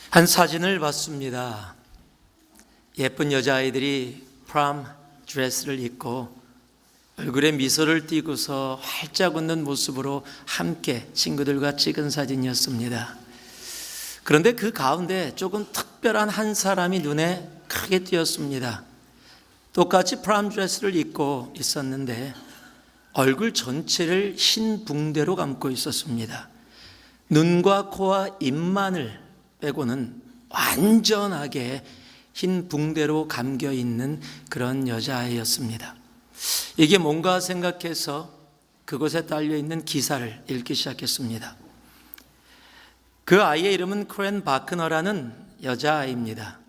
한 사진을 봤습니다. 예쁜 여자아이들이 프롬 드레스를 입고 얼굴에 미소를 띠고서 활짝 웃는 모습으로 함께 친구들과 찍은 사진이었습니다. 그런데 그 가운데 조금 특별한 한 사람이 눈에 크게 띄었습니다. 똑같이 프롬 드레스를 입고 있었는데 얼굴 전체를 흰 붕대로 감고 있었습니다. 눈과 코와 입만을 빼고는 완전하게 흰 붕대로 감겨 있는 그런 여자아이였습니다. 이게 뭔가 생각해서 그곳에 딸려있는 기사를 읽기 시작했습니다. 그 아이의 이름은 크렌 바크너라는 여자아이입니다.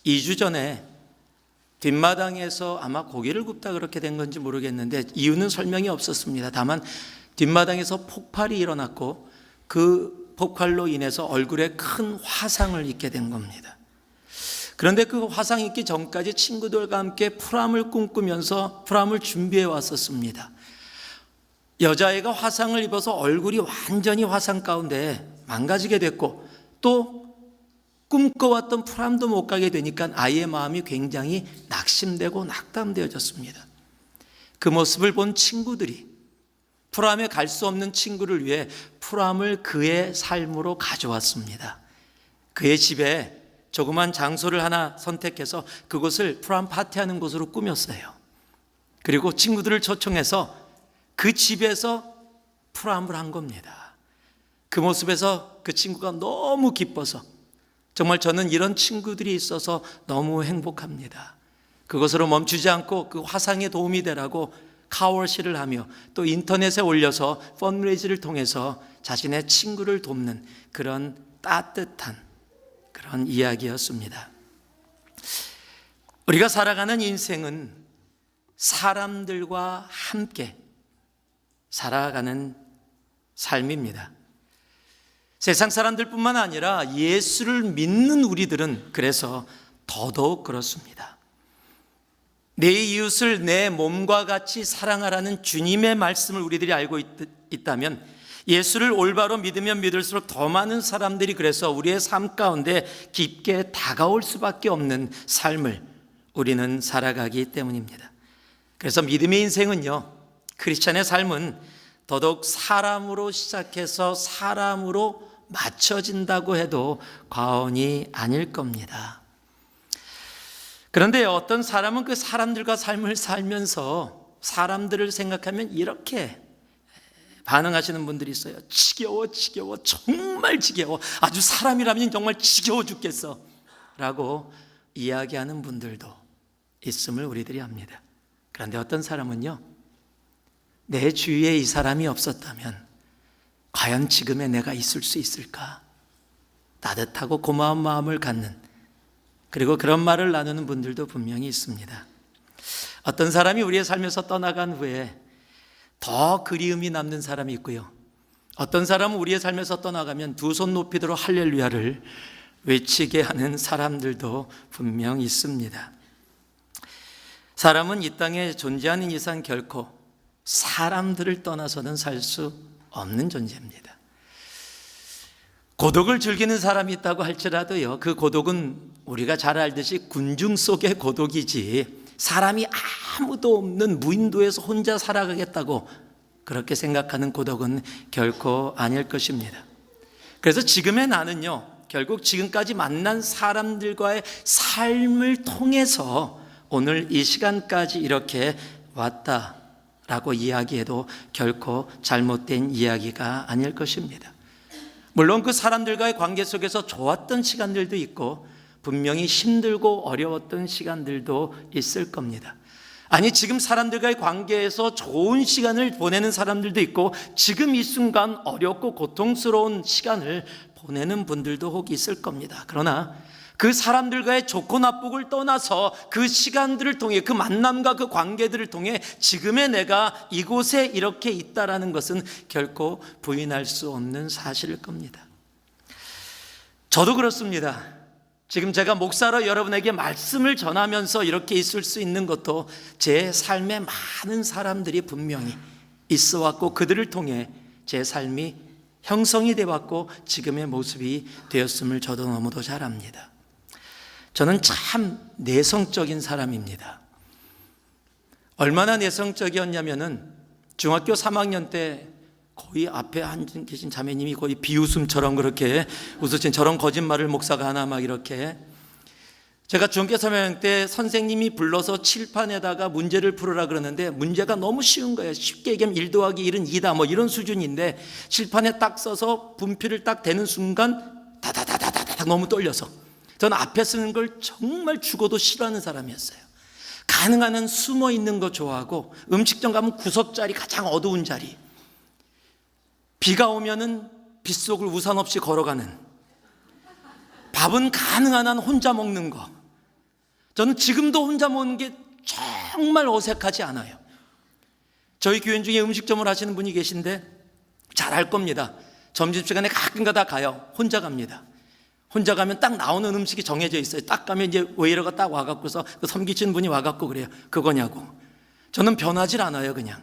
2주 전에 뒷마당에서 아마 고기를 굽다 그렇게 된 건지 모르겠는데 이유는 설명이 없었습니다. 다만 뒷마당에서 폭발이 일어났고 그 폭발로 인해서 얼굴에 큰 화상을 입게 된 겁니다. 그런데 그 화상 입기 전까지 친구들과 함께 프람을 꿈꾸면서 프람을 준비해 왔었습니다. 여자애가 화상을 입어서 얼굴이 완전히 화상 가운데 망가지게 됐고 또 꿈꿔왔던 프람도 못 가게 되니까 아이의 마음이 굉장히 낙심되고 낙담되어졌습니다. 그 모습을 본 친구들이 프람에 갈 수 없는 친구를 위해 프람을 그의 삶으로 가져왔습니다. 그의 집에 조그만 장소를 하나 선택해서 그곳을 프람 파티하는 곳으로 꾸몄어요. 그리고 친구들을 초청해서 그 집에서 프람을 한 겁니다. 그 모습에서 그 친구가 너무 기뻐서 정말 저는 이런 친구들이 있어서 너무 행복합니다. 그것으로 멈추지 않고 그 화상에 도움이 되라고 카워시를 하며 또 인터넷에 올려서 펀드레이즈를 통해서 자신의 친구를 돕는 그런 따뜻한 그런 이야기였습니다. 우리가 살아가는 인생은 사람들과 함께 살아가는 삶입니다. 세상 사람들뿐만 아니라 예수를 믿는 우리들은 그래서 더더욱 그렇습니다. 내 이웃을 내 몸과 같이 사랑하라는 주님의 말씀을 우리들이 알고 있다면 예수를 올바로 믿으면 믿을수록 더 많은 사람들이 그래서 우리의 삶 가운데 깊게 다가올 수밖에 없는 삶을 우리는 살아가기 때문입니다. 그래서 믿음의 인생은요, 크리스찬의 삶은 더더욱 사람으로 시작해서 사람으로 맞춰진다고 해도 과언이 아닐 겁니다. 그런데 어떤 사람은 그 사람들과 삶을 살면서 사람들을 생각하면 이렇게 반응하시는 분들이 있어요. 지겨워, 정말 지겨워. 아주 사람이라면 정말 지겨워 죽겠어 라고 이야기하는 분들도 있음을 우리들이 압니다. 그런데 어떤 사람은요, 내 주위에 이 사람이 없었다면 과연 지금의 내가 있을 수 있을까? 따뜻하고 고마운 마음을 갖는, 그리고 그런 말을 나누는 분들도 분명히 있습니다. 어떤 사람이 우리의 삶에서 떠나간 후에 더 그리움이 남는 사람이 있고요, 어떤 사람은 우리의 삶에서 떠나가면 두 손 높이도록 할렐루야를 외치게 하는 사람들도 분명 있습니다. 사람은 이 땅에 존재하는 이상 결코 사람들을 떠나서는 살 수 없는 존재입니다. 고독을 즐기는 사람이 있다고 할지라도요, 그 고독은 우리가 잘 알듯이 군중 속의 고독이지 사람이 아무도 없는 무인도에서 혼자 살아가겠다고 그렇게 생각하는 고독은 결코 아닐 것입니다. 그래서 지금의 나는요, 결국 지금까지 만난 사람들과의 삶을 통해서 오늘 이 시간까지 이렇게 왔다라고 이야기해도 결코 잘못된 이야기가 아닐 것입니다. 물론 그 사람들과의 관계 속에서 좋았던 시간들도 있고 분명히 힘들고 어려웠던 시간들도 있을 겁니다. 아니, 지금 사람들과의 관계에서 좋은 시간을 보내는 사람들도 있고 지금 이 순간 어렵고 고통스러운 시간을 보내는 분들도 혹 있을 겁니다. 그러나 그 사람들과의 좋고 나쁘고를 떠나서 그 시간들을 통해, 그 만남과 그 관계들을 통해 지금의 내가 이곳에 이렇게 있다라는 것은 결코 부인할 수 없는 사실일 겁니다. 저도 그렇습니다. 지금 제가 목사로 여러분에게 말씀을 전하면서 이렇게 있을 수 있는 것도 제 삶에 많은 사람들이 분명히 있어 왔고 그들을 통해 제 삶이 형성이 되었고 지금의 모습이 되었음을 저도 너무도 잘 압니다. 저는 참 내성적인 사람입니다. 얼마나 내성적이었냐면은 중학교 3학년 때 거의 앞에 앉아 계신 자매님이 거의 비웃음처럼 그렇게 웃으신 저런 거짓말을 목사가 하나 막 이렇게, 제가 중학교 3학년 때 선생님이 불러서 칠판에다가 문제를 풀으라 그러는데 문제가 너무 쉬운 거예요. 쉽게 얘기하면 1 더하기 1은 2다 뭐 이런 수준인데 칠판에 딱 써서 분필을 딱 대는 순간 다다다다다다 너무 떨려서 저는 앞에 쓰는 걸 정말 죽어도 싫어하는 사람이었어요. 가능한 한 숨어 있는 거 좋아하고 음식점 가면 구석자리 가장 어두운 자리, 비가 오면은 빗속을 우산 없이 걸어가는, 밥은 가능한 한 혼자 먹는 거. 저는 지금도 혼자 먹는 게 정말 어색하지 않아요. 저희 교인 중에 음식점을 하시는 분이 계신데 잘 알 겁니다. 점심시간에 가끔가다 가요. 혼자 갑니다. 혼자 가면 딱 나오는 음식이 정해져 있어요. 딱 가면 이제 웨이터가 딱 와갖고서 그 섬기시는 분이 와갖고 그래요. 그거냐고. 저는 변하질 않아요. 그냥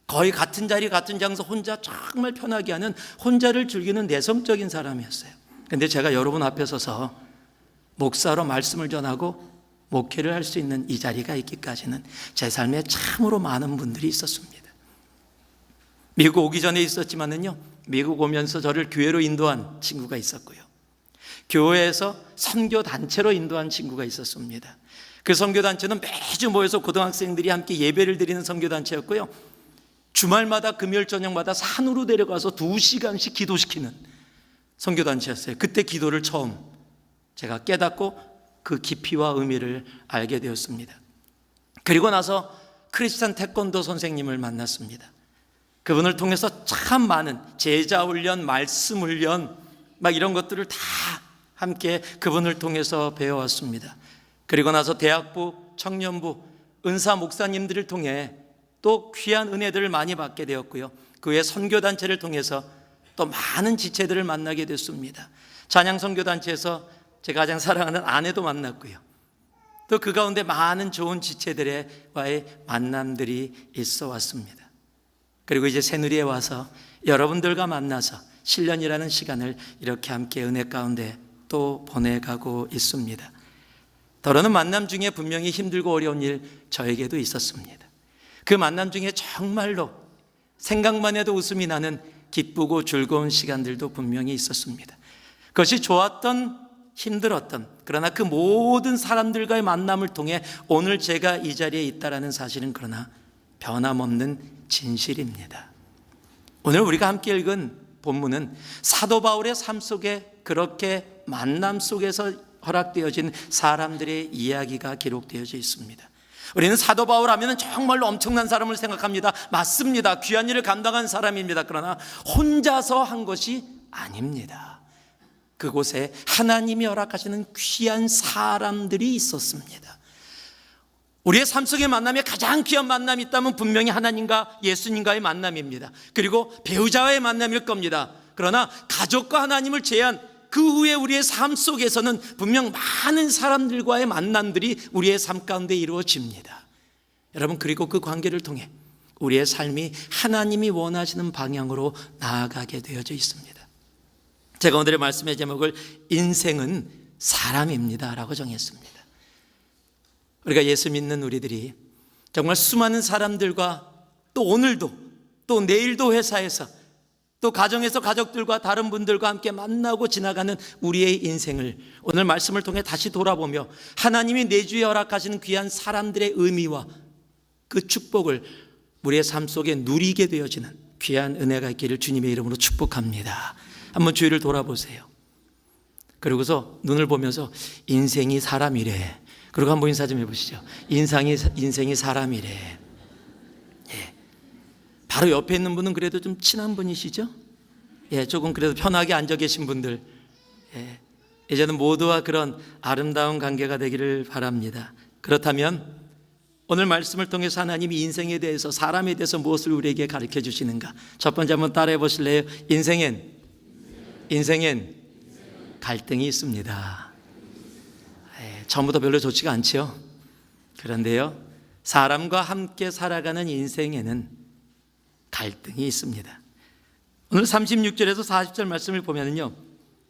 거의 같은 자리 같은 장소 혼자 정말 편하게 하는, 혼자를 즐기는 내성적인 사람이었어요. 근데 제가 여러분 앞에 서서 목사로 말씀을 전하고 목회를 할 수 있는 이 자리가 있기까지는 제 삶에 참으로 많은 분들이 있었습니다. 미국 오기 전에 있었지만은요, 미국 오면서 저를 교회로 인도한 친구가 있었고요, 교회에서 선교단체로 인도한 친구가 있었습니다. 그 선교단체는 매주 모여서 고등학생들이 함께 예배를 드리는 선교단체였고요, 주말마다 금요일 저녁마다 산으로 데려가서 2시간씩 기도시키는 선교단체였어요. 그때 기도를 처음 제가 깨닫고 그 깊이와 의미를 알게 되었습니다. 그리고 나서 크리스찬 태권도 선생님을 만났습니다. 그분을 통해서 참 많은 제자 훈련, 말씀 훈련 막 이런 것들을 다 함께 그분을 통해서 배워왔습니다. 그리고 나서 대학부, 청년부, 은사 목사님들을 통해 또 귀한 은혜들을 많이 받게 되었고요, 그 외 선교단체를 통해서 또 많은 지체들을 만나게 됐습니다. 찬양 선교단체에서 제가 가장 사랑하는 아내도 만났고요, 또 그 가운데 많은 좋은 지체들과의 만남들이 있어 왔습니다. 그리고 이제 새누리에 와서 여러분들과 만나서 7년이라는 시간을 이렇게 함께 은혜 가운데 또 보내가고 있습니다. 더러는 만남 중에 분명히 힘들고 어려운 일 저에게도 있었습니다. 그 만남 중에 정말로 생각만 해도 웃음이 나는 기쁘고 즐거운 시간들도 분명히 있었습니다. 그것이 좋았던, 힘들었던, 그러나 그 모든 사람들과의 만남을 통해 오늘 제가 이 자리에 있다는 사실은 그러나 변함없는 진실입니다. 오늘 우리가 함께 읽은 본문은 사도 바울의 삶 속에 그렇게 만남 속에서 허락되어진 사람들의 이야기가 기록되어져 있습니다. 우리는 사도 바울 하면 정말로 엄청난 사람을 생각합니다. 맞습니다. 귀한 일을 감당한 사람입니다. 그러나 혼자서 한 것이 아닙니다. 그곳에 하나님이 허락하시는 귀한 사람들이 있었습니다. 우리의 삶 속의 만남에 가장 귀한 만남이 있다면 분명히 하나님과 예수님과의 만남입니다. 그리고 배우자와의 만남일 겁니다. 그러나 가족과 하나님을 제한 그 후에 우리의 삶 속에서는 분명 많은 사람들과의 만남들이 우리의 삶 가운데 이루어집니다. 여러분, 그리고 그 관계를 통해 우리의 삶이 하나님이 원하시는 방향으로 나아가게 되어져 있습니다. 제가 오늘의 말씀의 제목을 인생은 사람입니다 라고 정했습니다. 우리가 예수 믿는 우리들이 정말 수많은 사람들과 또 오늘도 또 내일도 회사에서 또 가정에서 가족들과 다른 분들과 함께 만나고 지나가는 우리의 인생을 오늘 말씀을 통해 다시 돌아보며 하나님이 내주에 허락하시는 귀한 사람들의 의미와 그 축복을 우리의 삶 속에 누리게 되어지는 귀한 은혜가 있기를 주님의 이름으로 축복합니다. 한번 주위를 돌아보세요. 그리고서 눈을 보면서 인생이 사람이래. 그리고 한번 인사 좀 해보시죠. 인생이 사람이래. 예. 바로 옆에 있는 분은 그래도 좀 친한 분이시죠? 예, 조금 그래도 편하게 앉아 계신 분들. 예. 이제는 모두와 그런 아름다운 관계가 되기를 바랍니다. 그렇다면 오늘 말씀을 통해서 하나님이 인생에 대해서, 사람에 대해서 무엇을 우리에게 가르쳐 주시는가? 첫 번째 한번 따라해 보실래요? 인생엔 갈등이 있습니다. 처음부터 별로 좋지가 않죠. 그런데요, 사람과 함께 살아가는 인생에는 갈등이 있습니다. 오늘 36절에서 40절 말씀을 보면요,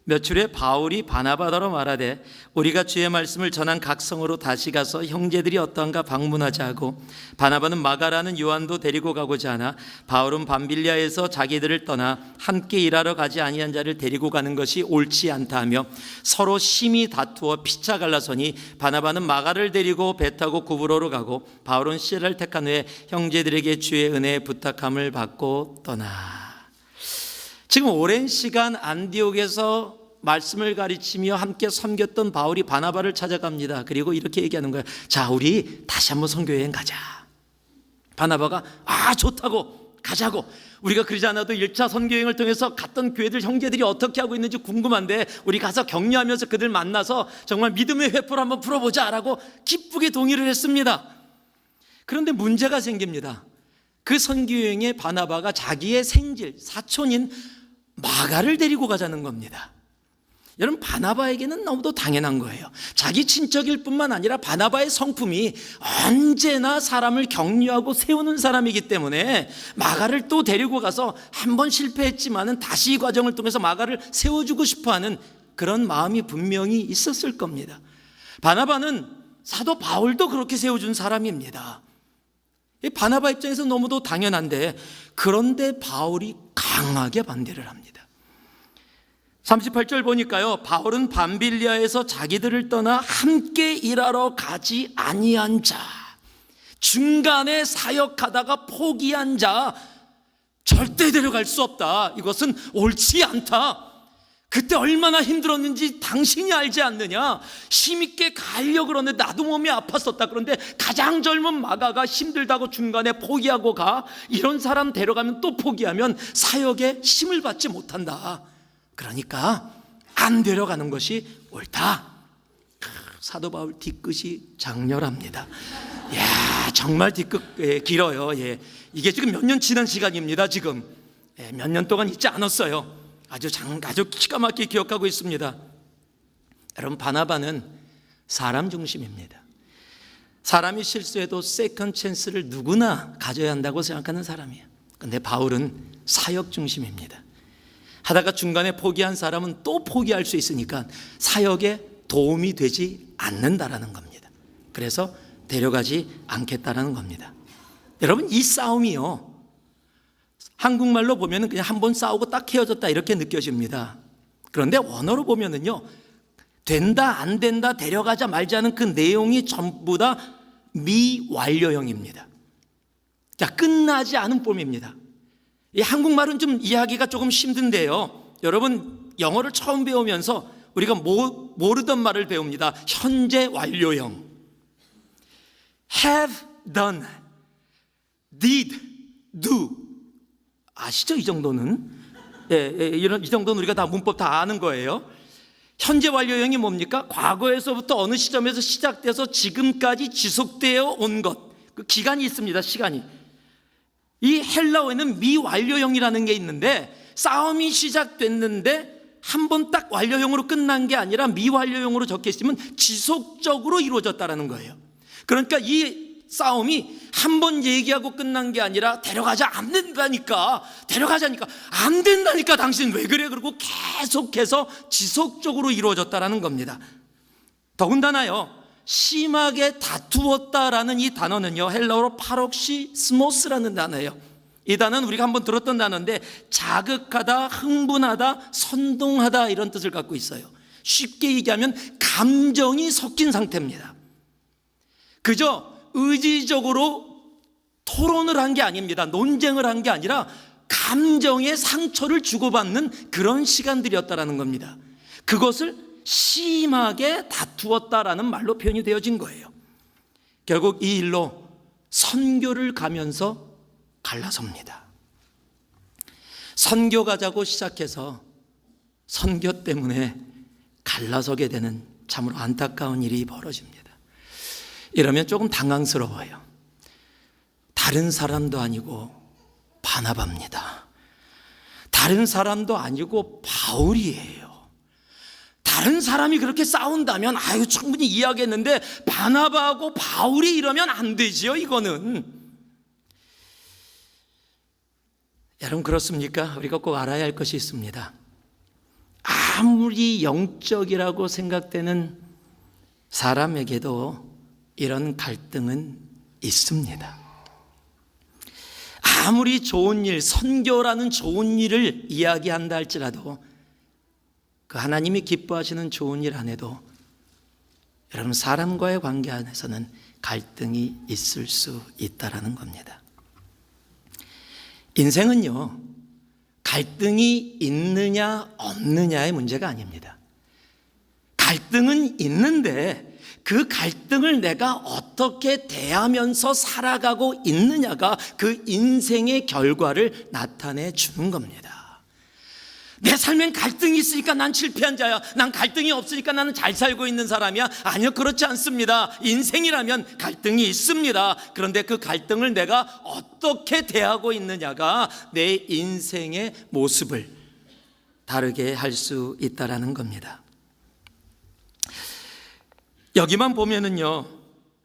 며칠 후에 바울이 바나바더러 말하되 우리가 주의 말씀을 전한 각 성으로 다시 가서 형제들이 어떠한가 방문하자 하고, 바나바는 마가라는 요한도 데리고 가고자 하나 바울은 밤빌리아에서 자기들을 떠나 함께 일하러 가지 아니한 자를 데리고 가는 것이 옳지 않다 하며 서로 심히 다투어 피차 갈라서니, 바나바는 마가를 데리고 배 타고 구브로로 가고 바울은 시라를 택한 후에 형제들에게 주의 은혜에 부탁함을 받고 떠나. 지금 오랜 시간 안디옥에서 말씀을 가르치며 함께 섬겼던 바울이 바나바를 찾아갑니다. 그리고 이렇게 얘기하는 거예요. 자, 우리 다시 한번 선교여행 가자. 바나바가 좋다고, 가자고. 우리가 그러지 않아도 1차 선교여행을 통해서 갔던 교회들 형제들이 어떻게 하고 있는지 궁금한데 우리 가서 격려하면서 그들 만나서 정말 믿음의 회포를 한번 풀어보자 라고 기쁘게 동의를 했습니다. 그런데 문제가 생깁니다. 그 선교여행에 바나바가 자기의 생질, 사촌인 마가를 데리고 가자는 겁니다. 여러분, 바나바에게는 너무도 당연한 거예요. 자기 친척일 뿐만 아니라 바나바의 성품이 언제나 사람을 격려하고 세우는 사람이기 때문에 마가를 또 데리고 가서 한 번 실패했지만은 다시 이 과정을 통해서 마가를 세워주고 싶어하는 그런 마음이 분명히 있었을 겁니다. 바나바는 사도 바울도 그렇게 세워준 사람입니다. 바나바 입장에서 너무도 당연한데, 그런데 바울이 강하게 반대를 합니다. 38절 보니까요, 바울은 밤빌리아에서 자기들을 떠나 함께 일하러 가지 아니한 자, 중간에 사역하다가 포기한 자 절대 데려갈 수 없다. 이것은 옳지 않다. 그때 얼마나 힘들었는지 당신이 알지 않느냐. 힘있게 가려고 그러는데 나도 몸이 아팠었다. 그런데 가장 젊은 마가가 힘들다고 중간에 포기하고 가. 이런 사람 데려가면 또 포기하면 사역에 힘을 받지 못한다. 그러니까 안 데려가는 것이 옳다. 사도 바울 뒤끝이 장렬합니다. 이야, 정말 뒤끝 길어요. 이게 지금 몇 년 지난 시간입니다. 지금 몇 년 동안 있지 않았어요. 아주 기가 막히게 기억하고 있습니다. 여러분, 바나바는 사람 중심입니다. 사람이 실수해도 세컨 찬스를 누구나 가져야 한다고 생각하는 사람이에요. 그런데 바울은 사역 중심입니다. 하다가 중간에 포기한 사람은 또 포기할 수 있으니까 사역에 도움이 되지 않는다라는 겁니다. 그래서 데려가지 않겠다라는 겁니다. 여러분, 이 싸움이요, 한국말로 보면은 그냥 한 번 싸우고 딱 헤어졌다 이렇게 느껴집니다. 그런데 원어로 보면은요, 된다 안 된다 데려가자 말자는 그 내용이 전부 다 미완료형입니다. 자, 끝나지 않은 폼입니다. 이 한국말은 좀 이해하기가 조금 힘든데요, 여러분 영어를 처음 배우면서 우리가 모르던 말을 배웁니다. 현재 완료형. have done, did, do. 아시죠? 이 정도는 이 정도는 우리가 다 문법 다 아는 거예요. 현재 완료형이 뭡니까? 과거에서부터 어느 시점에서 시작돼서 지금까지 지속되어 온 것, 그 기간이 있습니다. 시간이. 이 헬라어에는 미완료형이라는 게 있는데, 싸움이 시작됐는데 한 번 딱 완료형으로 끝난 게 아니라 미완료형으로 적혀 있으면 지속적으로 이루어졌다는 거예요. 그러니까 이 싸움이 한 번 얘기하고 끝난 게 아니라 데려가자 안 된다니까, 데려가자니까 안 된다니까 당신 왜 그래, 그러고 계속해서 지속적으로 이루어졌다라는 겁니다. 더군다나요, 심하게 다투었다라는 이 단어는요, 헬라어로 파록시스모스라는 단어예요. 이 단어는 우리가 한번 들었던 단어인데 자극하다, 흥분하다, 선동하다 이런 뜻을 갖고 있어요. 쉽게 얘기하면 감정이 섞인 상태입니다. 그저 의지적으로 토론을 한 게 아닙니다. 논쟁을 한 게 아니라 감정의 상처를 주고받는 그런 시간들이었다라는 겁니다. 그것을 심하게 다투었다라는 말로 표현이 되어진 거예요. 결국 이 일로 선교를 가면서 갈라섭니다. 선교 가자고 시작해서 선교 때문에 갈라서게 되는 참으로 안타까운 일이 벌어집니다. 이러면 조금 당황스러워요. 다른 사람도 아니고 바나바입니다. 다른 사람도 아니고 바울이에요. 다른 사람이 그렇게 싸운다면 충분히 이해하겠는데 바나바하고 바울이 이러면 안 되지요. 이거는 여러분 그렇습니까? 우리가 꼭 알아야 할 것이 있습니다. 아무리 영적이라고 생각되는 사람에게도 이런 갈등은 있습니다. 아무리 좋은 일, 선교라는 좋은 일을 이야기한다 할지라도 그 하나님이 기뻐하시는 좋은 일 안에도 여러분 사람과의 관계 안에서는 갈등이 있을 수 있다라는 겁니다. 인생은요, 갈등이 있느냐 없느냐의 문제가 아닙니다. 갈등은 있는데 그 갈등을 내가 어떻게 대하면서 살아가고 있느냐가 그 인생의 결과를 나타내 주는 겁니다. 내 삶엔 갈등이 있으니까 난 실패한 자야, 난 갈등이 없으니까 나는 잘 살고 있는 사람이야. 아니요, 그렇지 않습니다. 인생이라면 갈등이 있습니다. 그런데 그 갈등을 내가 어떻게 대하고 있느냐가 내 인생의 모습을 다르게 할 수 있다라는 겁니다. 여기만 보면은요,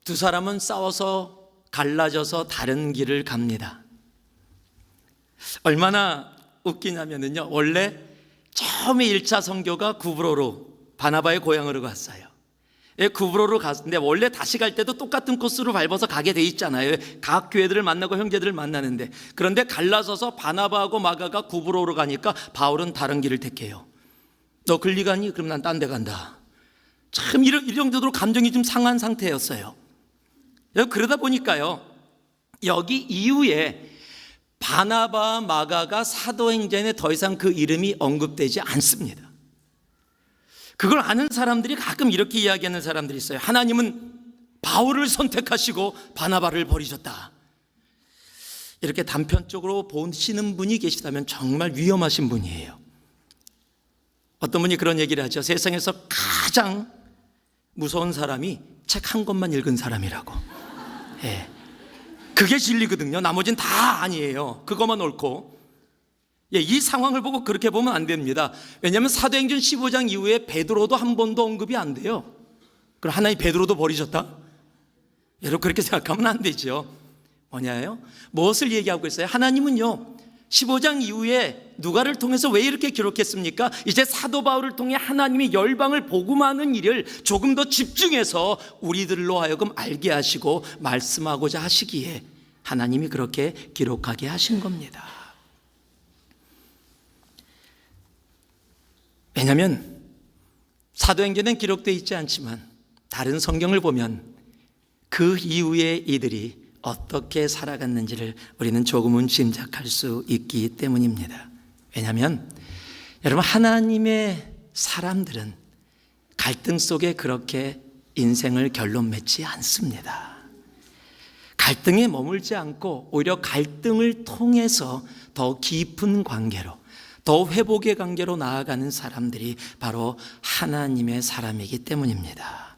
두 사람은 싸워서 갈라져서 다른 길을 갑니다. 얼마나 웃기냐면은요, 원래 처음에 1차 선교가 구브로로 바나바의 고향으로 갔어요. 구브로로 갔는데 원래 다시 갈 때도 똑같은 코스로 밟아서 가게 돼 있잖아요. 각 교회들을 만나고 형제들을 만나는데, 그런데 갈라서서 바나바하고 마가가 구브로로 가니까 바울은 다른 길을 택해요. 너 글리 가니? 그럼 난 딴 데 간다. 참 이 정도로 감정이 좀 상한 상태였어요. 그러다 보니까요, 여기 이후에 바나바 마가가 사도행전에 더 이상 그 이름이 언급되지 않습니다. 그걸 아는 사람들이 가끔 이렇게 이야기하는 사람들이 있어요. 하나님은 바울을 선택하시고 바나바를 버리셨다. 이렇게 단편적으로 보시는 분이 계시다면 정말 위험하신 분이에요. 어떤 분이 그런 얘기를 하죠. 세상에서 가장 무서운 사람이 책 한 권만 읽은 사람이라고. 예. 그게 진리거든요. 나머지는 다 아니에요. 그것만 옳고. 예, 이 상황을 보고 그렇게 보면 안 됩니다. 왜냐하면 사도행전 15장 이후에 베드로도 한 번도 언급이 안 돼요. 그럼 하나님 베드로도 버리셨다? 여러분 그렇게 생각하면 안 되죠. 뭐냐요? 무엇을 얘기하고 있어요? 하나님은요, 15장 이후에 누가를 통해서 왜 이렇게 기록했습니까? 이제 사도 바울을 통해 하나님이 열방을 복음하는 일을 조금 더 집중해서 우리들로 하여금 알게 하시고 말씀하고자 하시기에 하나님이 그렇게 기록하게 하신 겁니다. 왜냐하면 사도행전엔 기록되어 있지 않지만 다른 성경을 보면 그 이후에 이들이 어떻게 살아갔는지를 우리는 조금은 짐작할 수 있기 때문입니다. 왜냐하면 여러분, 하나님의 사람들은 갈등 속에 그렇게 인생을 결론 맺지 않습니다. 갈등에 머물지 않고 오히려 갈등을 통해서 더 깊은 관계로, 더 회복의 관계로 나아가는 사람들이 바로 하나님의 사람이기 때문입니다.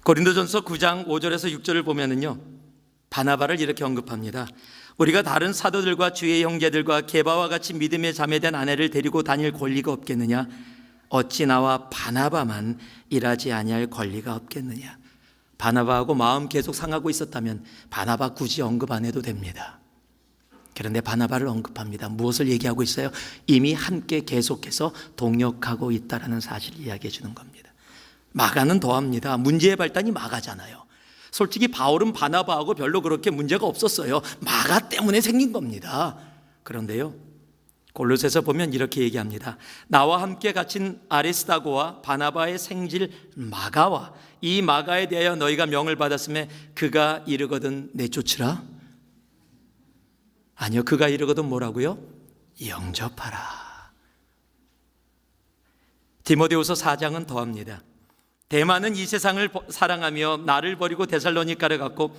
고린도전서 9장 5절에서 6절을 보면은요, 바나바를 이렇게 언급합니다. 우리가 다른 사도들과 주의 형제들과 게바와 같이 믿음의 자매된 아내를 데리고 다닐 권리가 없겠느냐? 어찌 나와 바나바만 일하지 아니할 권리가 없겠느냐? 바나바하고 마음 계속 상하고 있었다면 바나바 굳이 언급 안 해도 됩니다. 그런데 바나바를 언급합니다. 무엇을 얘기하고 있어요? 이미 함께 계속해서 동역하고 있다는 사실을 이야기해 주는 겁니다. 마가는 더합니다. 문제의 발단이 마가잖아요. 솔직히 바울은 바나바하고 별로 그렇게 문제가 없었어요. 마가 때문에 생긴 겁니다. 그런데요, 골로새서 보면 이렇게 얘기합니다. 나와 함께 갇힌 아리스다고와 바나바의 생질 마가와 이 마가에 대하여 너희가 명을 받았음에 그가 이르거든 내쫓으라. 아니요, 그가 이르거든 뭐라고요? 영접하라. 디모데후서 4장은 더합니다. 대만은 이 세상을 사랑하며 나를 버리고 데살로니가를 갔고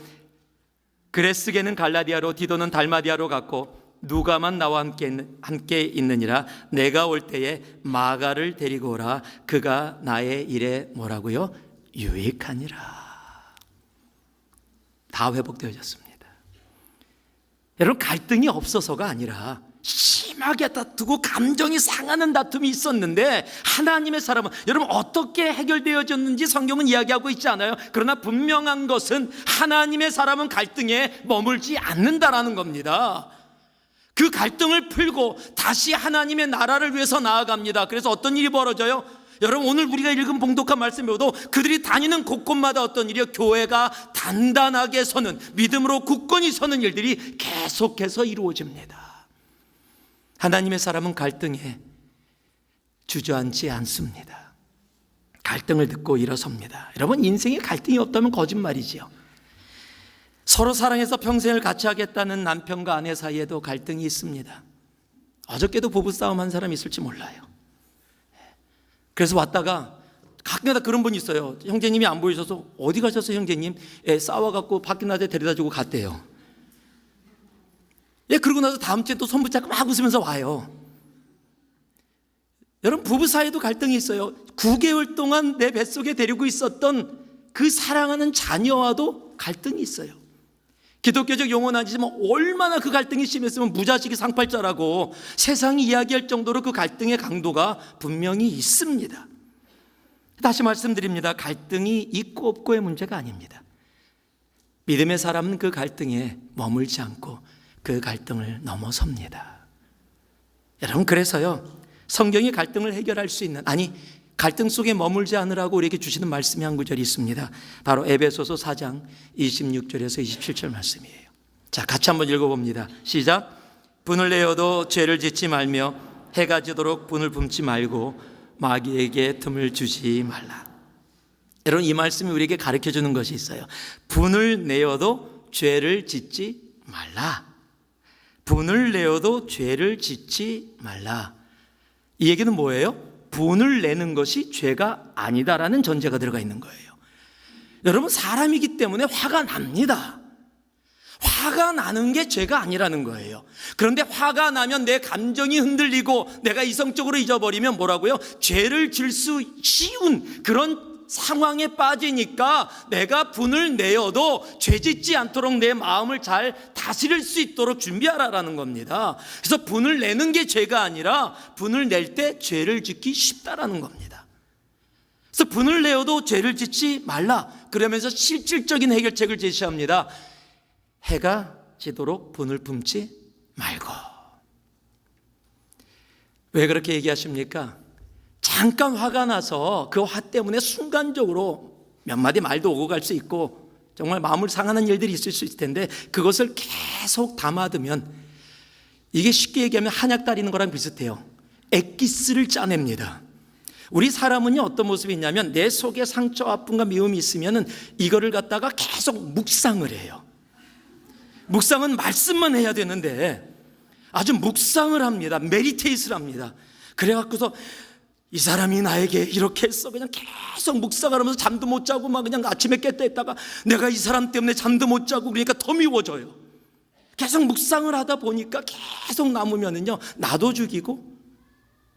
그레스게는 갈라디아로 디도는 달마디아로 갔고 누가만 나와 함께 있느니라. 내가 올 때에 마가를 데리고 오라. 그가 나의 일에 뭐라고요? 유익하니라. 다 회복되어졌습니다. 여러분, 갈등이 없어서가 아니라 심하게 다투고 감정이 상하는 다툼이 있었는데 하나님의 사람은 여러분 어떻게 해결되어졌는지 성경은 이야기하고 있지 않아요. 그러나 분명한 것은 하나님의 사람은 갈등에 머물지 않는다라는 겁니다. 그 갈등을 풀고 다시 하나님의 나라를 위해서 나아갑니다. 그래서 어떤 일이 벌어져요? 여러분, 오늘 우리가 읽은 봉독한 말씀에도 그들이 다니는 곳곳마다 어떤 일이요? 교회가 단단하게 서는, 믿음으로 굳건히 서는 일들이 계속해서 이루어집니다. 하나님의 사람은 갈등에 주저앉지 않습니다. 갈등을 듣고 일어섭니다. 여러분, 인생에 갈등이 없다면 거짓말이지요. 서로 사랑해서 평생을 같이 하겠다는 남편과 아내 사이에도 갈등이 있습니다. 어저께도 부부싸움 한 사람이 있을지 몰라요. 그래서 왔다가 가끔가다 그런 분이 있어요. 형제님이 안 보이셔서 어디 가셔서 형제님? 싸워갖고 밖에 나대 데려다 주고 갔대요. 그러고 나서 다음 주에 또 손 붙잡고 막 웃으면서 와요. 여러분, 부부 사이에도 갈등이 있어요. 9개월 동안 내 뱃속에 데리고 있었던 그 사랑하는 자녀와도 갈등이 있어요. 기독교적 용어는 아니지만 얼마나 그 갈등이 심했으면 무자식이 상팔자라고 세상이 이야기할 정도로 그 갈등의 강도가 분명히 있습니다. 다시 말씀드립니다. 갈등이 있고 없고의 문제가 아닙니다. 믿음의 사람은 그 갈등에 머물지 않고 그 갈등을 넘어섭니다. 여러분, 그래서요, 성경이 갈등을 해결할 수 있는, 아니 갈등 속에 머물지 않으라고 우리에게 주시는 말씀이 한 구절이 있습니다. 바로 에베소서 4장 26절에서 27절 말씀이에요. 자, 같이 한번 읽어봅니다. 시작. 분을 내어도 죄를 짓지 말며 해가 지도록 분을 품지 말고 마귀에게 틈을 주지 말라. 여러분, 이 말씀이 우리에게 가르쳐주는 것이 있어요. 분을 내어도 죄를 짓지 말라. 분을 내어도 죄를 짓지 말라. 이 얘기는 뭐예요? 분을 내는 것이 죄가 아니다라는 전제가 들어가 있는 거예요. 여러분, 사람이기 때문에 화가 납니다. 화가 나는 게 죄가 아니라는 거예요. 그런데 화가 나면 내 감정이 흔들리고 내가 이성적으로 잊어버리면 뭐라고요? 죄를 질 수 쉬운 그런 상황에 빠지니까 내가 분을 내어도 죄 짓지 않도록 내 마음을 잘 다스릴 수 있도록 준비하라라는 겁니다. 그래서 분을 내는 게 죄가 아니라 분을 낼 때 죄를 짓기 쉽다라는 겁니다. 그래서 분을 내어도 죄를 짓지 말라. 그러면서 실질적인 해결책을 제시합니다. 해가 지도록 분을 품지 말고. 왜 그렇게 얘기하십니까? 잠깐 화가 나서 그 화 때문에 순간적으로 몇 마디 말도 오고 갈 수 있고 정말 마음을 상하는 일들이 있을 수 있을 텐데 그것을 계속 담아두면 이게 쉽게 얘기하면 한약 따리는 거랑 비슷해요. 액기스를 짜냅니다. 우리 사람은요, 어떤 모습이 있냐면 내 속에 상처, 아픔과 미움이 있으면은 이거를 갖다가 계속 묵상을 해요. 묵상은 말씀만 해야 되는데 아주 묵상을 합니다. 메디테이트를 합니다. 그래갖고서 이 사람이 나에게 이렇게 했어. 그냥 계속 묵상을 하면서 잠도 못 자고 막 그냥 아침에 깼다 했다가 내가 이 사람 때문에 잠도 못 자고 그러니까 더 미워져요. 계속 묵상을 하다 보니까 계속 남으면은요, 나도 죽이고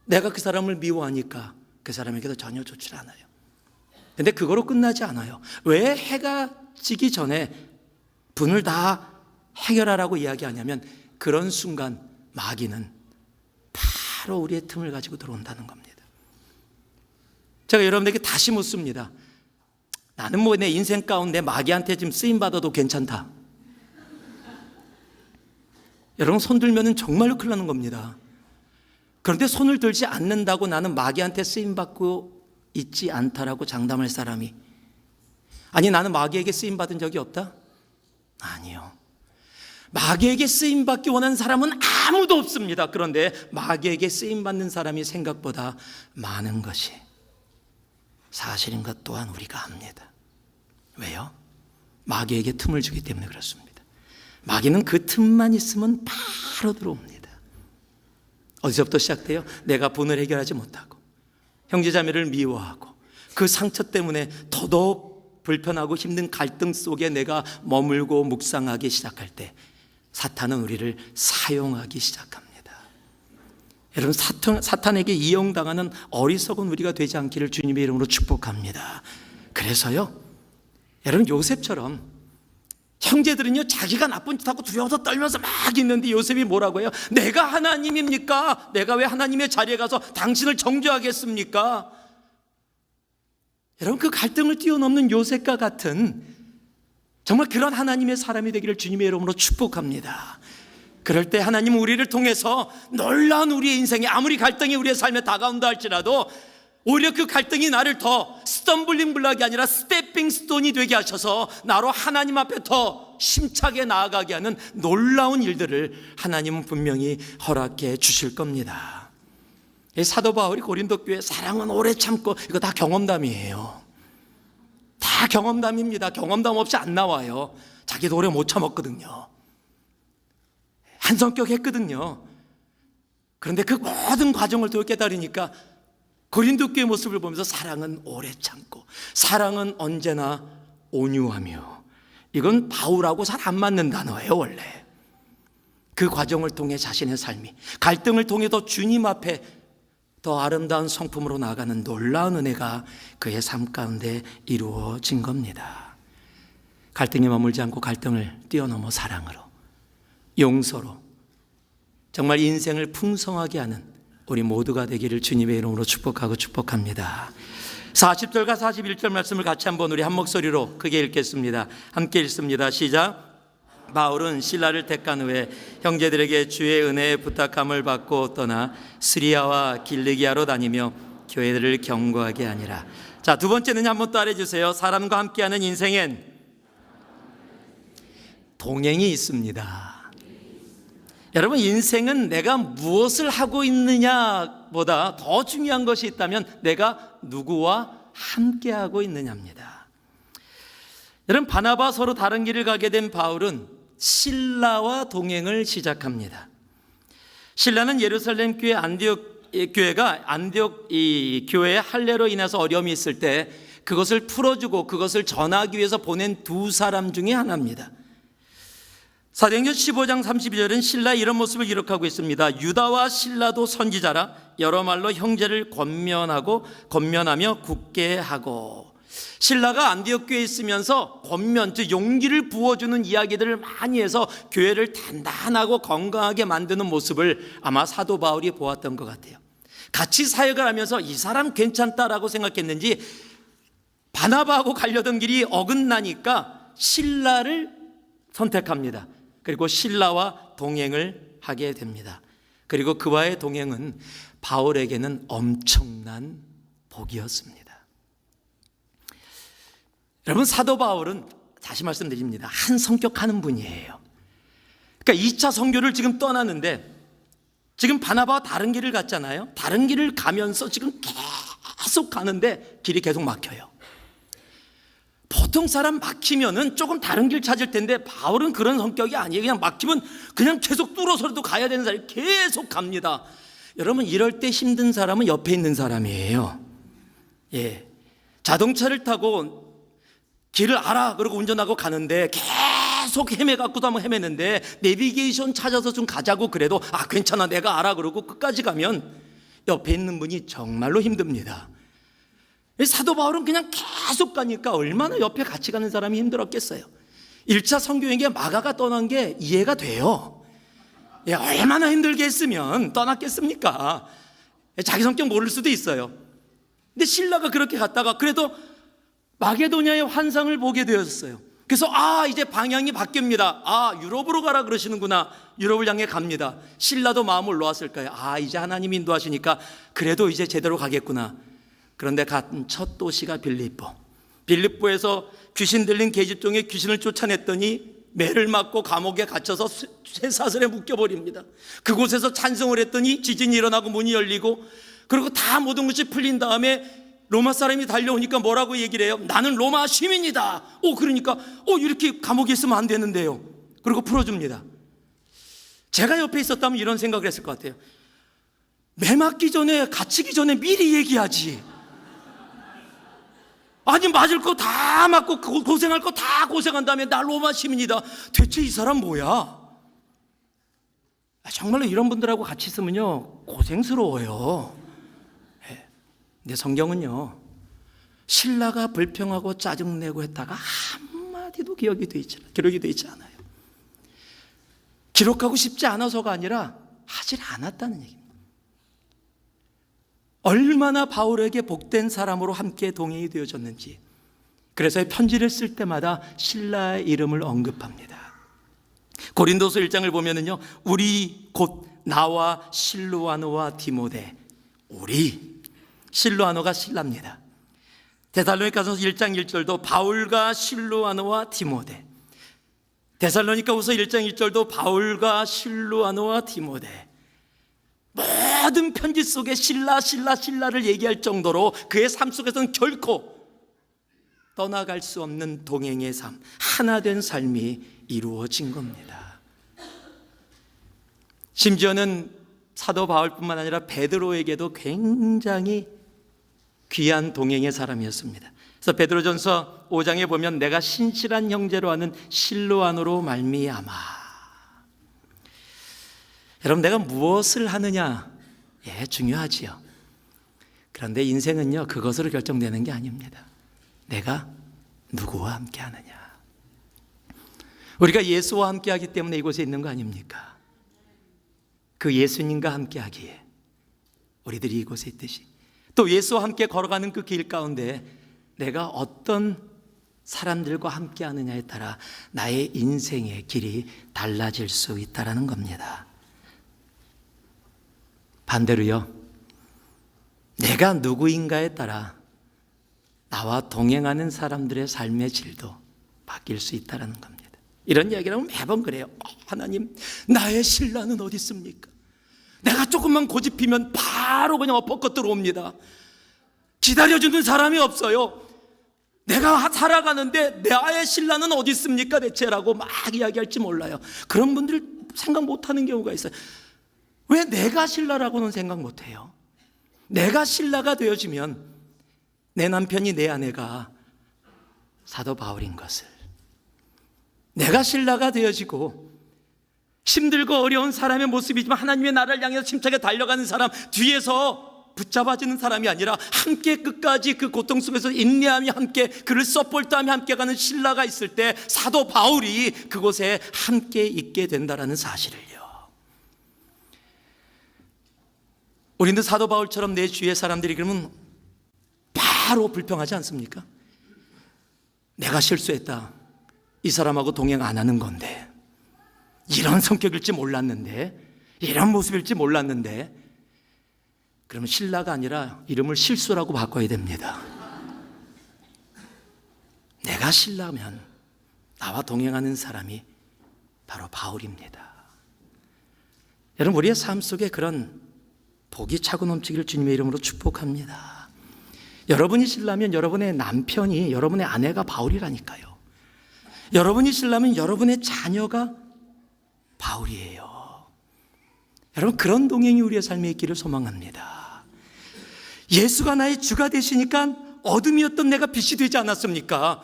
내가 그 사람을 미워하니까 그 사람에게도 전혀 좋지 않아요. 근데 그거로 끝나지 않아요. 왜 해가 지기 전에 분을 다 해결하라고 이야기하냐면 그런 순간 마귀는 바로 우리의 틈을 가지고 들어온다는 겁니다. 제가 여러분에게 다시 묻습니다. 나는 뭐 내 인생 가운데 마귀한테 지금 쓰임받아도 괜찮다. 여러분, 손 들면 정말로 큰일 나는 겁니다. 그런데 손을 들지 않는다고 나는 마귀한테 쓰임받고 있지 않다라고 장담할 사람이, 아니 나는 마귀에게 쓰임받은 적이 없다? 아니요. 마귀에게 쓰임받기 원하는 사람은 아무도 없습니다. 그런데 마귀에게 쓰임받는 사람이 생각보다 많은 것이 사실인 것 또한 우리가 압니다. 왜요? 마귀에게 틈을 주기 때문에 그렇습니다. 마귀는 그 틈만 있으면 바로 들어옵니다. 어디서부터 시작돼요? 내가 분을 해결하지 못하고 형제자매를 미워하고 그 상처 때문에 더더욱 불편하고 힘든 갈등 속에 내가 머물고 묵상하기 시작할 때 사탄은 우리를 사용하기 시작합니다. 여러분, 사탄에게 이용당하는 어리석은 우리가 되지 않기를 주님의 이름으로 축복합니다. 그래서요, 여러분, 요셉처럼 형제들은요, 자기가 나쁜 짓하고 두려워서 떨면서 막 있는데 요셉이 뭐라고 해요? 내가 하나님입니까? 내가 왜 하나님의 자리에 가서 당신을 정죄하겠습니까? 여러분, 그 갈등을 뛰어넘는 요셉과 같은 정말 그런 하나님의 사람이 되기를 주님의 이름으로 축복합니다. 그럴 때 하나님은 우리를 통해서 놀라운 우리의 인생에, 아무리 갈등이 우리의 삶에 다가온다 할지라도 오히려 그 갈등이 나를 더 스텀블링 블락이 아니라 스태핑 스톤이 되게 하셔서 나로 하나님 앞에 더 심차게 나아가게 하는 놀라운 일들을 하나님은 분명히 허락해 주실 겁니다. 사도 바울이 고린도 교회 사랑은 오래 참고, 이거 다 경험담이에요. 다 경험담입니다. 경험담 없이 안 나와요. 자기도 오래 못 참았거든요. 한 성격 했거든요. 그런데 그 모든 과정을 또 깨달으니까 고린도 교회 모습을 보면서 사랑은 오래 참고, 사랑은 언제나 온유하며, 이건 바울하고 잘 안 맞는 단어예요. 원래 그 과정을 통해 자신의 삶이, 갈등을 통해 더 주님 앞에 더 아름다운 성품으로 나아가는 놀라운 은혜가 그의 삶 가운데 이루어진 겁니다. 갈등에 머물지 않고 갈등을 뛰어넘어 사랑으로, 용서로 정말 인생을 풍성하게 하는 우리 모두가 되기를 주님의 이름으로 축복하고 축복합니다. 40절과 41절 말씀을 같이 한번 우리 한 목소리로 크게 읽겠습니다. 함께 읽습니다. 시작. 바울은 신라를 택한 후에 형제들에게 주의 은혜에 부탁함을 받고 떠나 스리아와 길리기아로 다니며 교회들을 경고하게 하니라. 자, 두 번째는 한번 따라해 주세요. 사람과 함께하는 인생엔 동행이 있습니다. 여러분, 인생은 내가 무엇을 하고 있느냐보다 더 중요한 것이 있다면 내가 누구와 함께하고 있느냐입니다. 여러분, 바나바 서로 다른 길을 가게 된 바울은 실라와 동행을 시작합니다. 실라는 예루살렘 교회 교회가 안디옥 이 교회의 할례로 인해서 어려움이 있을 때 그것을 풀어주고 그것을 전하기 위해서 보낸 두 사람 중에 하나입니다. 사도행전 15장 32절은 실라의 이런 모습을 기록하고 있습니다. 유다와 실라도 선지자라 여러 말로 형제를 권면하며 굳게 하고. 실라가 안디옥 교회에 있으면서 권면, 즉 용기를 부어주는 이야기들을 많이 해서 교회를 단단하고 건강하게 만드는 모습을 아마 사도 바울이 보았던 것 같아요. 같이 사역을 하면서 이 사람 괜찮다라고 생각했는지 바나바하고 가려던 길이 어긋나니까 실라를 선택합니다. 그리고 실라와 동행을 하게 됩니다. 그리고 그와의 동행은 바울에게는 엄청난 복이었습니다. 여러분, 사도 바울은 다시 말씀드립니다. 한 성격하는 분이에요. 그러니까 2차 선교를 지금 떠나는데 지금 바나바와 다른 길을 갔잖아요. 다른 길을 가면서 지금 계속 가는데 길이 계속 막혀요. 보통 사람 막히면은 조금 다른 길 찾을 텐데 바울은 그런 성격이 아니에요. 그냥 막히면 그냥 계속 뚫어서라도 가야 되는 사람이 계속 갑니다. 여러분, 이럴 때 힘든 사람은 옆에 있는 사람이에요. 예, 자동차를 타고 길을 알아 그러고 운전하고 가는데 계속 헤매갖고도 한번 헤매는데 내비게이션 찾아서 좀 가자고 그래도 괜찮아 내가 알아 그러고 끝까지 가면 옆에 있는 분이 정말로 힘듭니다. 사도 바울은 그냥 계속 가니까 얼마나 옆에 같이 가는 사람이 힘들었겠어요. 1차 선교행에 마가가 떠난 게 이해가 돼요. 얼마나 힘들게 했으면 떠났겠습니까? 자기 성격 모를 수도 있어요. 근데 실라가 그렇게 갔다가 그래도 마게도냐의 환상을 보게 되었어요. 그래서 이제 방향이 바뀝니다. 유럽으로 가라 그러시는구나. 유럽을 향해 갑니다. 실라도 마음을 놓았을 거예요. 이제 하나님이 인도하시니까 그래도 이제 제대로 가겠구나. 그런데 간 첫 도시가 빌립보에서 귀신 들린 계집종의 귀신을 쫓아냈더니 매를 맞고 감옥에 갇혀서 쇠사슬에 묶여버립니다. 그곳에서 찬송을 했더니 지진이 일어나고 문이 열리고, 그리고 다 모든 것이 풀린 다음에 로마 사람이 달려오니까 뭐라고 얘기를 해요? 나는 로마 시민이다. 그러니까 이렇게 감옥에 있으면 안 되는데요. 그리고 풀어줍니다. 제가 옆에 있었다면 이런 생각을 했을 것 같아요. 매 맞기 전에, 갇히기 전에 미리 얘기하지. 아니, 맞을 거 다 맞고 고생할 거 다 고생한 다음에 나 로마 시민이다. 대체 이 사람 뭐야? 정말로 이런 분들하고 같이 있으면요 고생스러워요. 근데 성경은요, 실라가 불평하고 짜증내고 했다가 한마디도 기록이 되어 있지 않아요. 기록하고 싶지 않아서가 아니라 하질 않았다는 얘기입니다. 얼마나 바울에게 복된 사람으로 함께 동행이 되어졌는지, 그래서 편지를 쓸 때마다 실라의 이름을 언급합니다. 고린도서 1장을 보면은요, 우리 곧 나와 실루아노와 디모데, 우리 실루아노가 신라입니다. 데살로니가서 1장 1절도 바울과 실루아노와 디모데, 데살로니가후서 1장 1절도 바울과 실루아노와 디모데, 모든 편지 속에 신라를 얘기할 정도로 그의 삶 속에서는 결코 떠나갈 수 없는 동행의 삶, 하나 된 삶이 이루어진 겁니다. 심지어는 사도 바울뿐만 아니라 베드로에게도 굉장히 귀한 동행의 사람이었습니다. 그래서 베드로전서 5장에 보면 내가 신실한 형제로 하는 실로아노로 말미암아. 여러분, 내가 무엇을 하느냐, 중요하지요. 그런데 인생은요, 그것으로 결정되는 게 아닙니다. 내가 누구와 함께 하느냐. 우리가 예수와 함께 하기 때문에 이곳에 있는 거 아닙니까? 그 예수님과 함께 하기에 우리들이 이곳에 있듯이, 또 예수와 함께 걸어가는 그 길 가운데 내가 어떤 사람들과 함께 하느냐에 따라 나의 인생의 길이 달라질 수 있다는 겁니다. 반대로요, 내가 누구인가에 따라 나와 동행하는 사람들의 삶의 질도 바뀔 수 있다는 겁니다. 이런 이야기를 하면 매번 그래요. 하나님, 나의 신라는 어디 있습니까? 내가 조금만 고집피면 바로 그냥 엎어컷 들어옵니다. 기다려주는 사람이 없어요. 내가 살아가는데 나의 신라는 어디 있습니까 대체라고 막 이야기할지 몰라요. 그런 분들 생각 못하는 경우가 있어요. 왜 내가 신라라고는 생각 못해요? 내가 신라가 되어지면 내 남편이, 내 아내가 사도 바울인 것을, 내가 신라가 되어지고 힘들고 어려운 사람의 모습이지만 하나님의 나라를 향해서 힘차게 달려가는 사람, 뒤에서 붙잡아주는 사람이 아니라 함께 끝까지 그 고통 속에서 인내하며 함께 그를 서포트하며 함께 가는 신라가 있을 때 사도 바울이 그곳에 함께 있게 된다는 사실을요. 우리는 사도 바울처럼 내 주위의 사람들이 그러면 바로 불평하지 않습니까? 내가 실수했다, 이 사람하고 동행 안 하는 건데, 이런 성격일지 몰랐는데, 이런 모습일지 몰랐는데. 그러면 신라가 아니라 이름을 실수라고 바꿔야 됩니다. 내가 신라면 나와 동행하는 사람이 바로 바울입니다. 여러분, 우리의 삶 속에 그런 복이 차고 넘치기를 주님의 이름으로 축복합니다. 여러분이 신라면 여러분의 남편이, 여러분의 아내가 바울이라니까요. 여러분이 신라면 여러분의 자녀가 바울이에요. 여러분, 그런 동행이 우리의 삶에 있기를 소망합니다. 예수가 나의 주가 되시니까 어둠이었던 내가 빛이 되지 않았습니까?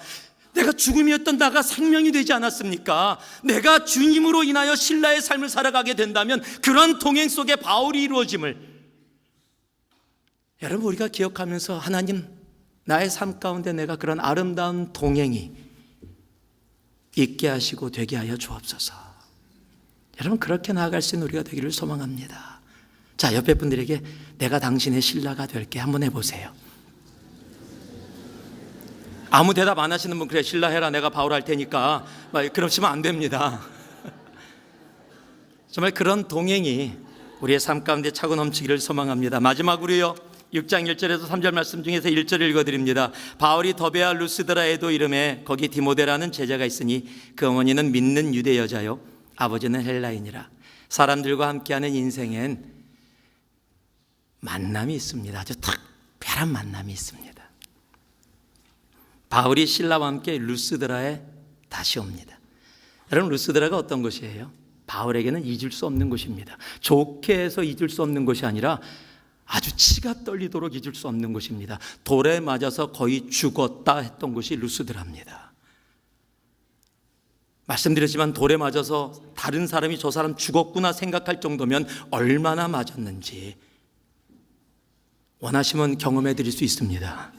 내가 죽음이었던 나가 생명이 되지 않았습니까? 내가 주님으로 인하여 신라의 삶을 살아가게 된다면 그런 동행 속에 바울이 이루어짐을 여러분, 우리가 기억하면서 하나님, 나의 삶 가운데 내가 그런 아름다운 동행이 있게 하시고 되게 하여 주옵소서. 여러분, 그렇게 나아갈 수 있는 우리가 되기를 소망합니다. 자, 옆에 분들에게 내가 당신의 신라가 될게 한번 해보세요. 아무 대답 안 하시는 분, 그래 신라 해라, 내가 바울 할 테니까, 그러시면 안 됩니다. 정말 그런 동행이 우리의 삶 가운데 차고 넘치기를 소망합니다. 마지막으로요, 6장 1절에서 3절 말씀 중에서 1절을 읽어드립니다. 바울이 더베아 루스드라에도 이름에 거기 디모데라는 제자가 있으니 그 어머니는 믿는 유대 여자요 아버지는 헬라인이라. 사람들과 함께하는 인생엔 만남이 있습니다. 아주 특별한 만남이 있습니다. 바울이 신라와 함께 루스드라에 다시 옵니다. 여러분, 루스드라가 어떤 곳이에요? 바울에게는 잊을 수 없는 곳입니다. 좋게 해서 잊을 수 없는 곳이 아니라 아주 치가 떨리도록 잊을 수 없는 곳입니다. 돌에 맞아서 거의 죽었다 했던 곳이 루스드라입니다. 말씀드렸지만 돌에 맞아서 다른 사람이 저 사람 죽었구나 생각할 정도면 얼마나 맞았는지 원하시면 경험해 드릴 수 있습니다.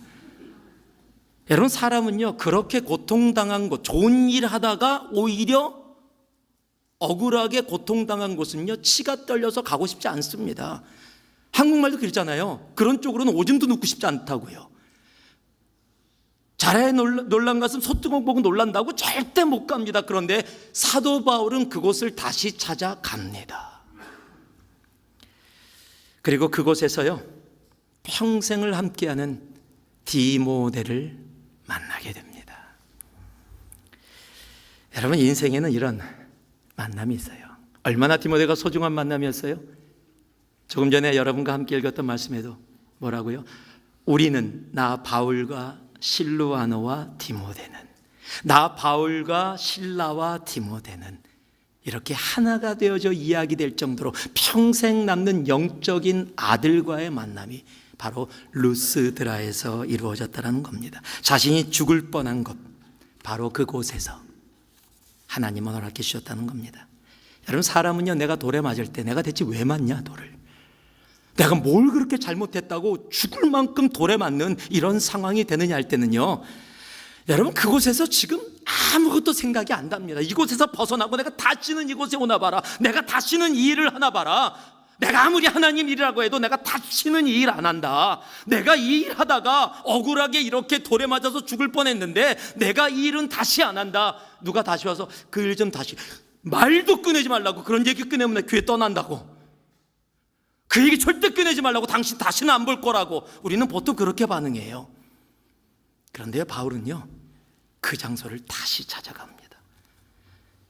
여러분, 사람은요, 그렇게 고통당한 곳, 좋은 일 하다가 오히려 억울하게 고통당한 곳은요, 치가 떨려서 가고 싶지 않습니다. 한국말도 그렇잖아요. 그런 쪽으로는 오줌도 눕고 싶지 않다고요. 가라에 놀란 것은 소뚜껑 보고 놀란다고 절대 못 갑니다. 그런데 사도 바울은 그곳을 다시 찾아갑니다. 그리고 그곳에서요, 평생을 함께하는 디모데를 만나게 됩니다. 여러분, 인생에는 이런 만남이 있어요. 얼마나 디모데가 소중한 만남이었어요? 조금 전에 여러분과 함께 읽었던 말씀에도 뭐라고요? 우리는, 나 바울과 실루아노와 디모데는, 나 바울과 실라와 디모데는 이렇게 하나가 되어져 이야기될 정도로 평생 남는 영적인 아들과의 만남이 바로 루스드라에서 이루어졌다는 겁니다. 자신이 죽을 뻔한 것, 바로 그곳에서 하나님은 허락해 주셨다는 겁니다. 여러분, 사람은요, 내가 돌에 맞을 때 내가 대체 왜 맞냐, 돌을. 내가 뭘 그렇게 잘못했다고 죽을 만큼 돌에 맞는 이런 상황이 되느냐 할 때는요, 여러분, 그곳에서 지금 아무것도 생각이 안 납니다. 이곳에서 벗어나고 내가 다시는 이곳에 오나 봐라, 내가 다시는 이 일을 하나 봐라, 내가 아무리 하나님 일이라고 해도 내가 다시는 이 일 안 한다, 내가 이 일 하다가 억울하게 이렇게 돌에 맞아서 죽을 뻔했는데 내가 이 일은 다시 안 한다. 누가 다시 와서 그 일 좀 다시, 말도 꺼내지 말라고, 그런 얘기 꺼내면 내 교회 떠난다고, 그 얘기 절대 꺼내지 말라고, 당신 다시는 안 볼 거라고, 우리는 보통 그렇게 반응해요. 그런데 바울은요, 그 장소를 다시 찾아갑니다.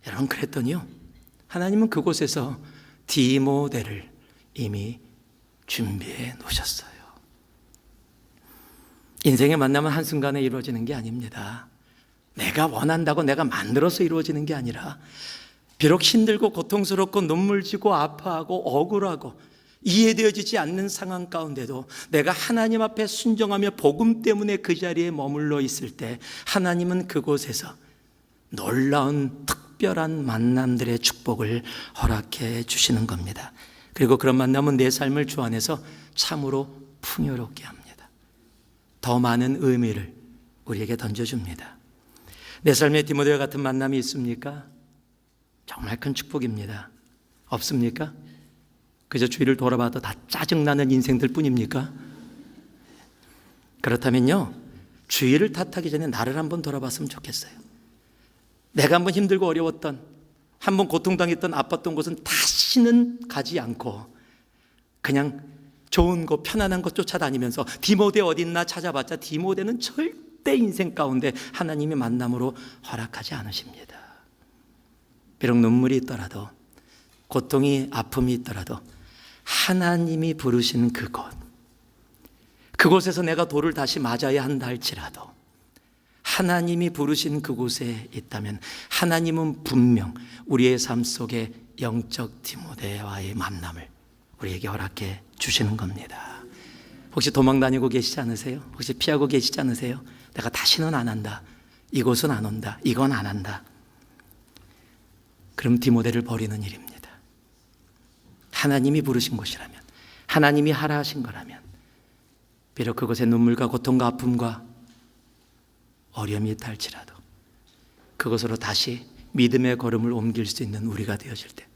여러분, 그랬더니요, 하나님은 그곳에서 디모데를 이미 준비해 놓으셨어요. 인생의 만남은 한순간에 이루어지는 게 아닙니다. 내가 원한다고 내가 만들어서 이루어지는 게 아니라, 비록 힘들고 고통스럽고 눈물 지고 아파하고 억울하고 이해되어지지 않는 상황 가운데도 내가 하나님 앞에 순종하며 복음 때문에 그 자리에 머물러 있을 때 하나님은 그곳에서 놀라운 특별한 만남들의 축복을 허락해 주시는 겁니다. 그리고 그런 만남은 내 삶을 주 안에서 참으로 풍요롭게 합니다. 더 많은 의미를 우리에게 던져줍니다. 내 삶에 디모데와 같은 만남이 있습니까? 정말 큰 축복입니다. 없습니까? 그저 주위를 돌아봐도 다 짜증나는 인생들 뿐입니까? 그렇다면요, 주위를 탓하기 전에 나를 한번 돌아봤으면 좋겠어요. 내가 한번 힘들고 어려웠던, 한번 고통당했던 아팠던 곳은 다시는 가지 않고 그냥 좋은 곳, 편안한 곳 쫓아다니면서 디모데 어딨나 찾아봤자 디모데는 절대 인생 가운데 하나님의 만남으로 허락하지 않으십니다. 비록 눈물이 있더라도, 고통이, 아픔이 있더라도 하나님이 부르시는 그곳, 그곳에서 내가 돌을 다시 맞아야 한다 할지라도 하나님이 부르신 그곳에 있다면 하나님은 분명 우리의 삶 속에 영적 디모데와의 만남을 우리에게 허락해 주시는 겁니다. 혹시 도망 다니고 계시지 않으세요? 혹시 피하고 계시지 않으세요? 내가 다시는 안 한다, 이곳은 안 온다, 이건 안 한다. 그럼 디모데를 버리는 일입니다. 하나님이 부르신 곳이라면, 하나님이 하라 하신 거라면, 비록 그곳에 눈물과 고통과 아픔과 어려움이 있다 할지라도 그곳으로 다시 믿음의 걸음을 옮길 수 있는 우리가 되어질 때,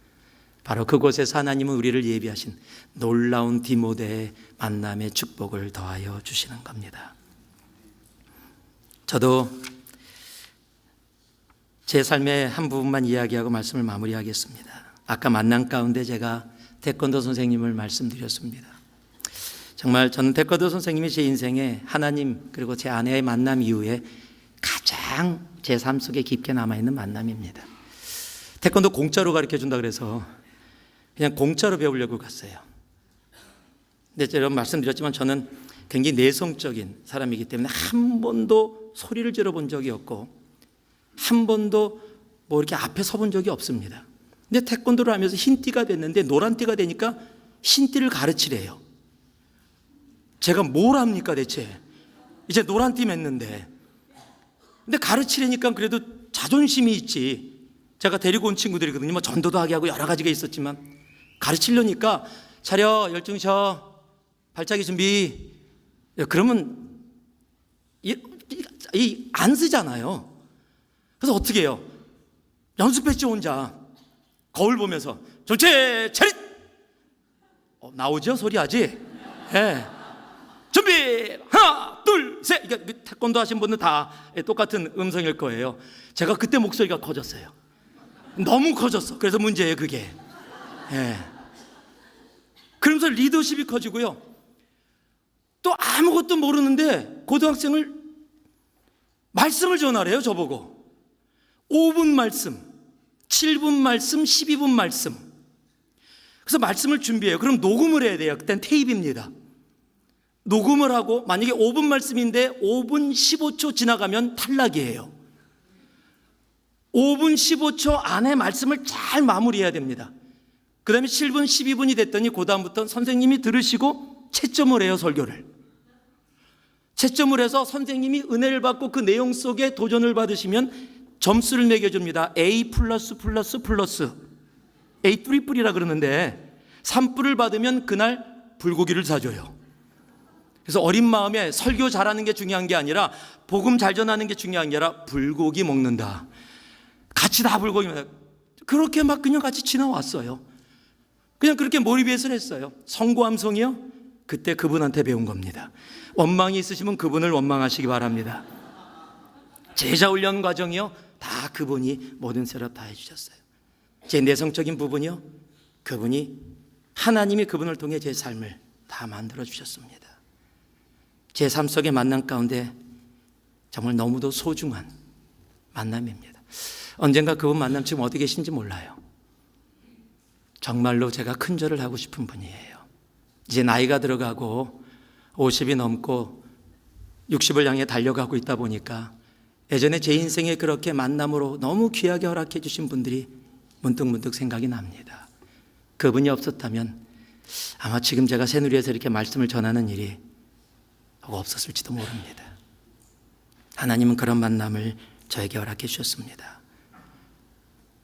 바로 그곳에서 하나님은 우리를 예비하신 놀라운 디모데의 만남의 축복을 더하여 주시는 겁니다. 저도 제 삶의 한 부분만 이야기하고 말씀을 마무리하겠습니다. 아까 만남 가운데 제가 태권도 선생님을 말씀드렸습니다. 정말 저는 태권도 선생님이 제 인생에 하나님 그리고 제 아내의 만남 이후에 가장 제 삶 속에 깊게 남아있는 만남입니다. 태권도 공짜로 가르쳐준다 그래서 그냥 공짜로 배우려고 갔어요. 근데 여러분 말씀드렸지만 저는 굉장히 내성적인 사람이기 때문에 한 번도 소리를 질러본 적이 없고 한 번도 뭐 이렇게 앞에 서본 적이 없습니다. 근데 태권도를 하면서 흰띠가 됐는데 노란띠가 되니까 흰띠를 가르치래요. 제가 뭘 합니까 대체? 이제 노란띠 맸는데. 근데 가르치려니까 그래도 자존심이 있지. 제가 데리고 온 친구들이거든요. 뭐 전도도 하게 하고 여러 가지가 있었지만 가르치려니까 차려, 열중 셔, 발차기 준비. 그러면 안 쓰잖아요. 그래서 어떻게 해요? 연습했지 혼자. 거울 보면서 정체 차릿! 나오죠? 소리 하지? 네. 준비! 하나, 둘, 셋! 그러니까 태권도 하신 분들 다 똑같은 음성일 거예요. 제가 그때 목소리가 커졌어요. 너무 커졌어. 그래서 문제예요, 그게. 예. 그러면서 리더십이 커지고요. 또 아무것도 모르는데 고등학생을 말씀을 전하래요, 저보고. 5분 말씀, 7분 말씀, 12분 말씀. 그래서 말씀을 준비해요. 그럼 녹음을 해야 돼요. 그땐 테이프입니다. 녹음을 하고 만약에 5분 말씀인데 5분 15초 지나가면 탈락이에요. 5분 15초 안에 말씀을 잘 마무리해야 됩니다. 그 다음에 7분 12분이 됐더니 그 다음부터 선생님이 들으시고 채점을 해요, 설교를. 채점을 해서 선생님이 은혜를 받고 그 내용 속에 도전을 받으시면 점수를 매겨줍니다. A++++. A 뿌리뿌리라 그러는데 3뿌를 받으면 그날 불고기를 사줘요. 그래서 어린 마음에 설교 잘하는 게 중요한 게 아니라 복음 잘 전하는 게 중요한 게 아니라 불고기 먹는다. 같이 다 불고기 먹는다. 그렇게 막 그냥 같이 지나왔어요. 그냥 그렇게 몰입해서 했어요. 성고함성이요? 그때 그분한테 배운 겁니다. 원망이 있으시면 그분을 원망하시기 바랍니다. 제자 훈련 과정이요? 다 그분이 모든 셋업 다 해주셨어요. 제 내성적인 부분이요? 그분이 하나님이 그분을 통해 제 삶을 다 만들어 주셨습니다. 제 삶 속의 만남 가운데 정말 너무도 소중한 만남입니다. 언젠가 그분 만남 지금 어디 계신지 몰라요. 정말로 제가 큰절을 하고 싶은 분이에요. 이제 나이가 들어가고 50이 넘고 60을 향해 달려가고 있다 보니까 예전에 제 인생에 그렇게 만남으로 너무 귀하게 허락해 주신 분들이 문득문득 생각이 납니다. 그분이 없었다면 아마 지금 제가 새누리에서 이렇게 말씀을 전하는 일이 없었을지도 모릅니다. 하나님은 그런 만남을 저에게 허락해 주셨습니다.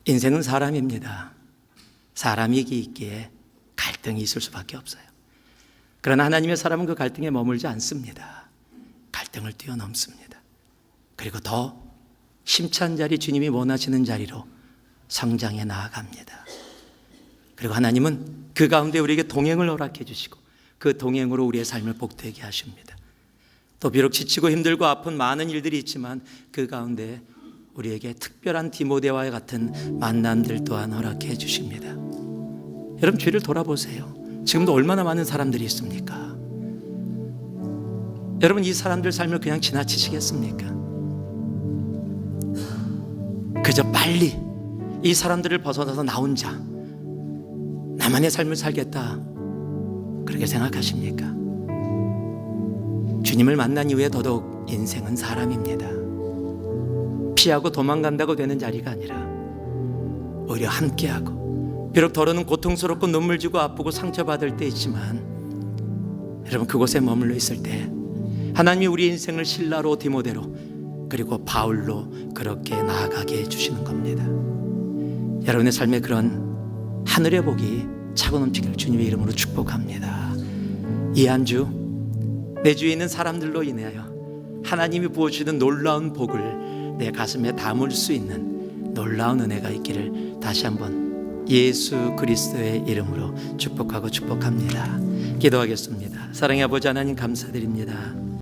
인생은 사람입니다. 사람이 있기에 갈등이 있을 수밖에 없어요. 그러나 하나님의 사람은 그 갈등에 머물지 않습니다. 갈등을 뛰어넘습니다. 그리고 더 심찬 자리, 주님이 원하시는 자리로 성장해 나아갑니다. 그리고 하나님은 그 가운데 우리에게 동행을 허락해 주시고 그 동행으로 우리의 삶을 복되게 하십니다. 또 비록 지치고 힘들고 아픈 많은 일들이 있지만 그 가운데 우리에게 특별한 디모데와 같은 만남들 또한 허락해 주십니다. 여러분, 주위를 돌아보세요. 지금도 얼마나 많은 사람들이 있습니까? 여러분, 이 사람들 삶을 그냥 지나치시겠습니까? 그저 빨리 이 사람들을 벗어나서 나 혼자 나만의 삶을 살겠다, 그렇게 생각하십니까? 주님을 만난 이후에 더더욱 인생은 사람입니다. 피하고 도망간다고 되는 자리가 아니라 오히려 함께하고, 비록 더러는 고통스럽고 눈물 지고 아프고 상처받을 때 있지만 여러분, 그곳에 머물러 있을 때 하나님이 우리 인생을 신라로, 디모데로, 그리고 바울로 그렇게 나아가게 해주시는 겁니다. 여러분의 삶에 그런 하늘의 복이 차고 넘치기를 주님의 이름으로 축복합니다. 이 한 주 내 주위에 있는 사람들로 인하여 하나님이 부어주시는 놀라운 복을 내 가슴에 담을 수 있는 놀라운 은혜가 있기를 다시 한번 예수 그리스도의 이름으로 축복하고 축복합니다. 기도하겠습니다. 사랑의 아버지 하나님, 감사드립니다.